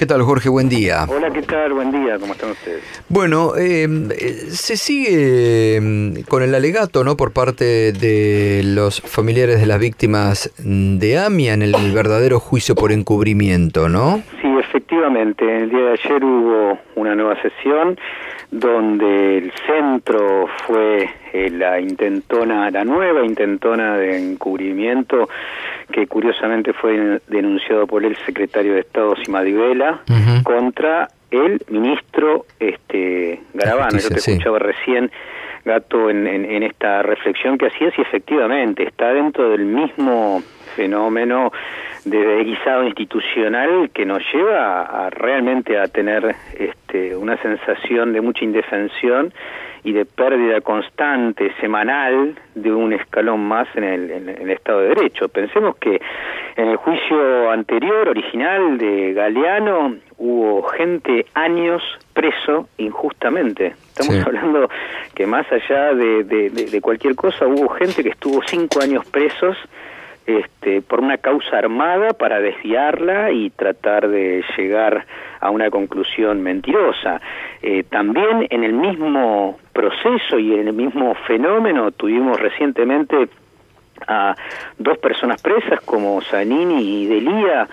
¿Qué tal, Jorge? Buen día. Hola, ¿qué tal? Buen día, ¿cómo están ustedes? Bueno, se sigue con el alegato, ¿no?, por parte de los familiares de las víctimas de AMIA en el verdadero juicio por encubrimiento, ¿no? Sí, efectivamente. El día de ayer hubo una nueva sesión donde el centro fue la nueva intentona de encubrimiento que curiosamente fue denunciado por el secretario de Estado Simadivela contra el ministro Garabano. Yo te escuchaba recién, Gato, en esta reflexión que hacías, y efectivamente está dentro del mismo fenómeno de deslizado institucional que nos lleva a realmente a tener una sensación de mucha indefensión y de pérdida constante, semanal, de un escalón más en el Estado de Derecho. Pensemos que en el juicio anterior, original, de Galeano, hubo gente años preso injustamente. Estamos hablando que más allá de cualquier cosa, hubo gente que estuvo 5 años presos por una causa armada para desviarla y tratar de llegar a una conclusión mentirosa. También en el mismo proceso y en el mismo fenómeno tuvimos recientemente a 2 personas presas como Zanini y Delía,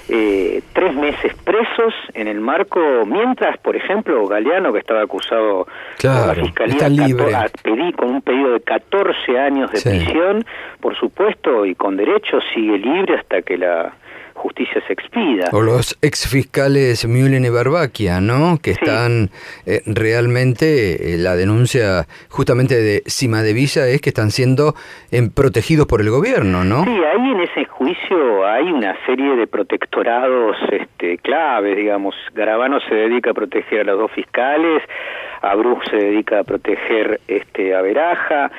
3 meses presos en el marco, mientras, por ejemplo, Galeano, que estaba acusado por la Fiscalía, pedí con un pedido de 14 años de prisión, por supuesto, y con derecho, sigue libre hasta que la justicia se expida. O los exfiscales Mühlen y Barbaquia, ¿no?, que están realmente, la denuncia justamente de Simadevilla es que están siendo protegidos por el gobierno, ¿no? Sí, ahí en ese juicio hay una serie de protectorados claves, digamos. Garabano se dedica a proteger a los 2 fiscales, Abruz se dedica a proteger a Beraja,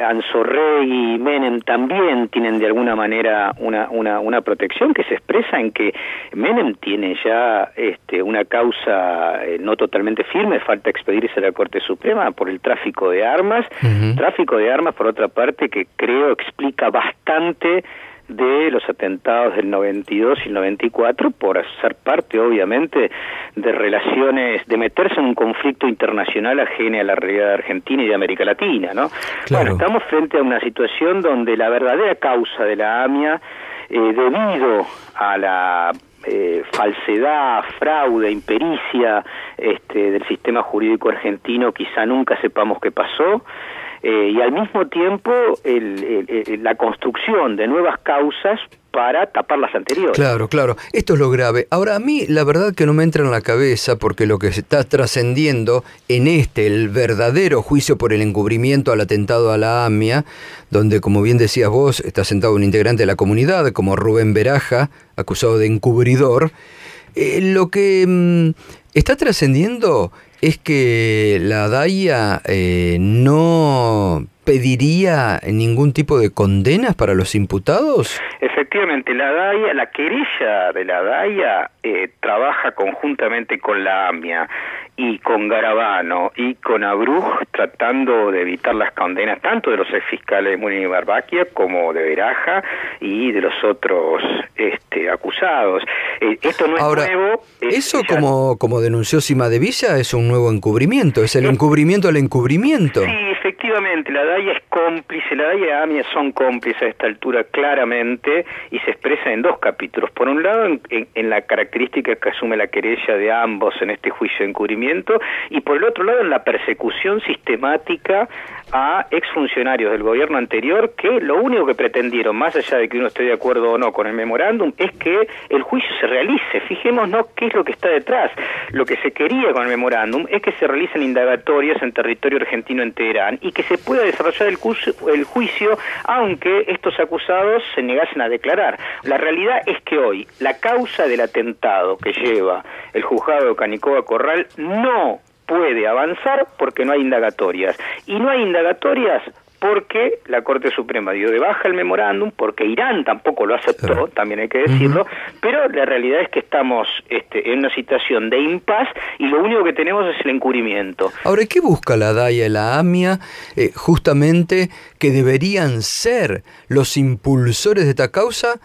Anzorrey y Menem también tienen de alguna manera una protección que se expresa en que Menem tiene ya una causa no totalmente firme, falta expedirse a la Corte Suprema por el tráfico de armas, tráfico de armas por otra parte que creo explica bastante de los atentados del 92 y el 94 por ser parte obviamente de relaciones, de meterse en un conflicto internacional ajeno a la realidad de Argentina y de América Latina, ¿no? Bueno, estamos frente a una situación donde la verdadera causa de la AMIA, debido a la falsedad, fraude, impericia del sistema jurídico argentino, quizá nunca sepamos qué pasó, y al mismo tiempo la construcción de nuevas causas para tapar las anteriores. Claro, claro. Esto es lo grave. Ahora, a mí la verdad que no me entra en la cabeza, porque lo que se está trascendiendo en el verdadero juicio por el encubrimiento al atentado a la AMIA, donde, como bien decías vos, está sentado un integrante de la comunidad, como Rubén Beraja, acusado de encubridor, lo que está trascendiendo es que la DAIA no pediría ningún tipo de condenas para los imputados. Efectivamente, la querella de la DAIA trabaja conjuntamente con la AMIA y con Garabano y con Abruz, tratando de evitar las condenas tanto de los exfiscales Mühlen y Barbaquia como de Beraja y de los otros acusados. Esto no es nuevo. Eso, como denunció Simadevilla, es un nuevo encubrimiento, es el encubrimiento al encubrimiento. Sí, efectivamente, la DAIA es cómplice, la DAIA y AMIA son cómplices a esta altura claramente, y se expresa en 2 capítulos. Por un lado, en la característica que asume la querella de ambos en este juicio de encubrimiento, y por el otro lado, en la persecución sistemática a exfuncionarios del gobierno anterior que lo único que pretendieron, más allá de que uno esté de acuerdo o no con el memorándum, es que el juicio se realice. Fijémonos qué es lo que está detrás. Lo que se quería con el memorándum es que se realicen indagatorias en territorio argentino en Teherán y que se pueda desarrollar el juicio aunque estos acusados se negasen a declarar. La realidad es que hoy la causa del atentado que lleva el juzgado de Canicoba Corral no puede avanzar porque no hay indagatorias. Y no hay indagatorias porque la Corte Suprema dio de baja el memorándum, porque Irán tampoco lo aceptó, también hay que decirlo, pero la realidad es que estamos en una situación de impas y lo único que tenemos es el encubrimiento. Ahora, ¿qué busca la DAIA y la AMIA? Justamente que deberían ser los impulsores de esta causa,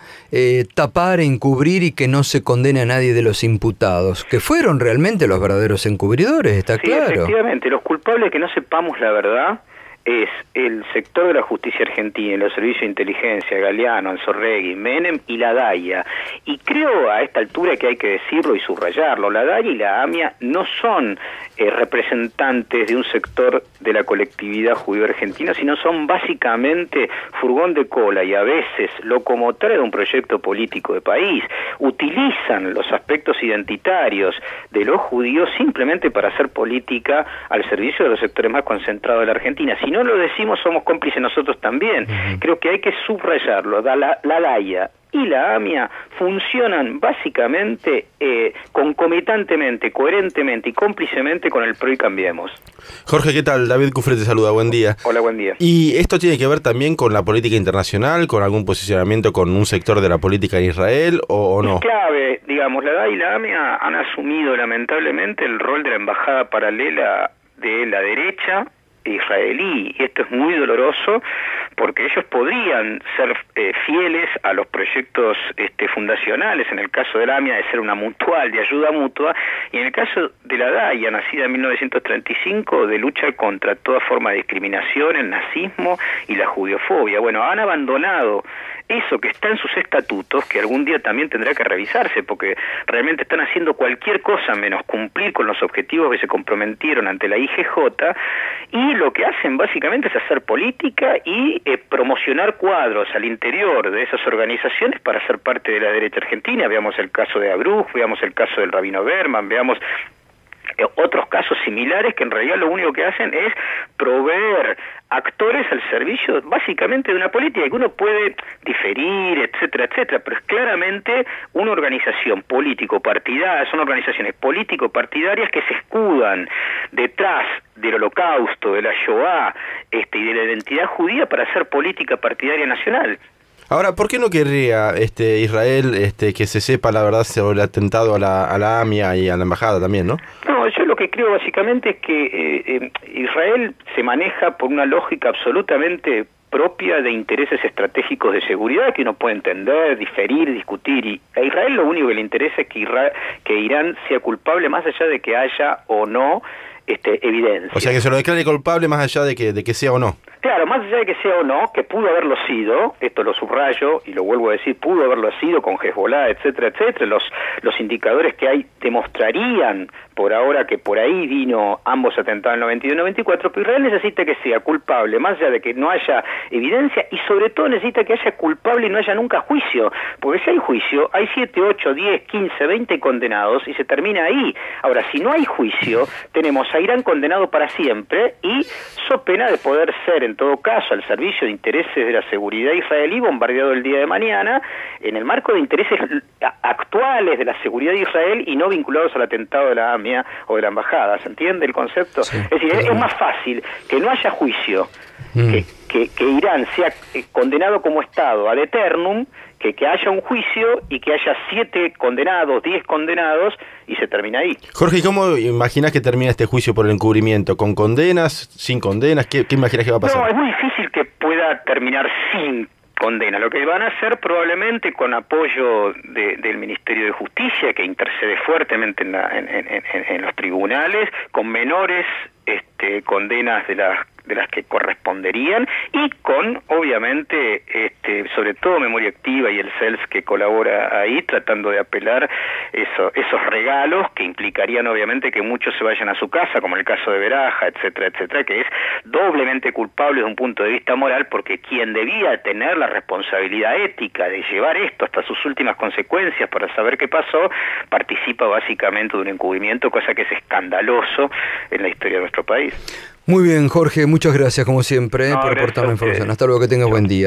tapar, encubrir y que no se condene a nadie de los imputados, que fueron realmente los verdaderos encubridores, está claro. Efectivamente, los culpables que no sepamos la verdad es el sector de la justicia argentina, los servicios de inteligencia, Galeano, Anzorregui, Menem y la DAIA. Y creo a esta altura que hay que decirlo y subrayarlo, la DAIA y la AMIA no son representantes de un sector de la colectividad judía argentina, sino son básicamente furgón de cola y a veces locomotora de un proyecto político de país. Utilizan los aspectos identitarios de los judíos simplemente para hacer política al servicio de los sectores más concentrados de la Argentina. Si no lo decimos, somos cómplices nosotros también. Creo que hay que subrayarlo. La DAIA y la AMIA funcionan básicamente concomitantemente, coherentemente y cómplicemente con el PRO y Cambiemos. Jorge, ¿qué tal? David Cufré te saluda, buen día. Hola, buen día. ¿Y esto tiene que ver también con la política internacional, con algún posicionamiento con un sector de la política en Israel o no? Es clave, digamos, la DAIA y la AMIA han asumido lamentablemente el rol de la embajada paralela de la derecha israelí, y esto es muy doloroso porque ellos podrían ser fieles a los proyectos fundacionales, en el caso de la AMIA de ser una mutual de ayuda mutua, y en el caso de la DAIA, nacida en 1935, de lucha contra toda forma de discriminación, el nazismo y la judiofobia. Bueno, han abandonado eso que está en sus estatutos, que algún día también tendrá que revisarse, porque realmente están haciendo cualquier cosa menos cumplir con los objetivos que se comprometieron ante la IGJ, y lo que hacen básicamente es hacer política y promocionar cuadros al interior de esas organizaciones para ser parte de la derecha argentina. Veamos el caso de Abruj, veamos el caso del rabino Berman, veamos otros casos similares que en realidad lo único que hacen es proveer actores al servicio básicamente de una política que uno puede diferir, etcétera, etcétera, pero es claramente una organización político-partidaria, son organizaciones político-partidarias que se escudan detrás del Holocausto, de la Shoah y de la identidad judía para hacer política partidaria nacional. Ahora, ¿por qué no querría Israel que se sepa la verdad sobre el atentado a la AMIA y a la embajada también, no? No, yo lo que creo básicamente es que Israel se maneja por una lógica absolutamente propia de intereses estratégicos de seguridad que uno puede entender, diferir, discutir, y a Israel lo único que le interesa es que Irán sea culpable más allá de que haya o no evidencia. O sea, que se lo declare culpable más allá de que sea o no. Claro, más allá de que sea o no, que pudo haberlo sido, esto lo subrayo y lo vuelvo a decir, pudo haberlo sido con Hezbollah, etcétera, etcétera, los indicadores que hay demostrarían por ahora que por ahí vino ambos atentados en el 92 y 94, pero Israel necesita que sea culpable, más allá de que no haya evidencia, y sobre todo necesita que haya culpable y no haya nunca juicio, porque si hay juicio, hay 7, 8, 10, 15, 20 condenados y se termina ahí. Ahora, si no hay juicio, tenemos a Irán condenado para siempre y so pena de poder ser, en todo caso, al servicio de intereses de la seguridad israelí, bombardeado el día de mañana, en el marco de intereses actuales de la seguridad de Israel y no vinculados al atentado de la AMIA o de la embajada. ¿Se entiende el concepto? Sí, es decir, es más fácil que no haya juicio, que Irán sea condenado como Estado ad eternum, que haya un juicio y que haya 7 condenados, 10 condenados y se termina ahí. Jorge, ¿y cómo imaginas que termina este juicio por el encubrimiento? ¿Con condenas? ¿Sin condenas? ¿Qué imaginas que va a pasar? No, es muy difícil que pueda terminar sin condena. Lo que van a hacer probablemente con apoyo del Ministerio de Justicia, que intercede fuertemente en los tribunales, con menores condenas de las que corresponderían y con, obviamente, sobre todo Memoria Activa y el CELS que colabora ahí, tratando de apelar esos regalos que implicarían, obviamente, que muchos se vayan a su casa, como el caso de Beraja, etcétera, etcétera, que es doblemente culpable desde un punto de vista moral, porque quien debía tener la responsabilidad ética de llevar esto hasta sus últimas consecuencias para saber qué pasó, participa básicamente de un encubrimiento, cosa que es escandaloso en la historia de nuestro país. Muy bien, Jorge, muchas gracias como siempre por aportar la información. Hasta luego, que tengas buen día.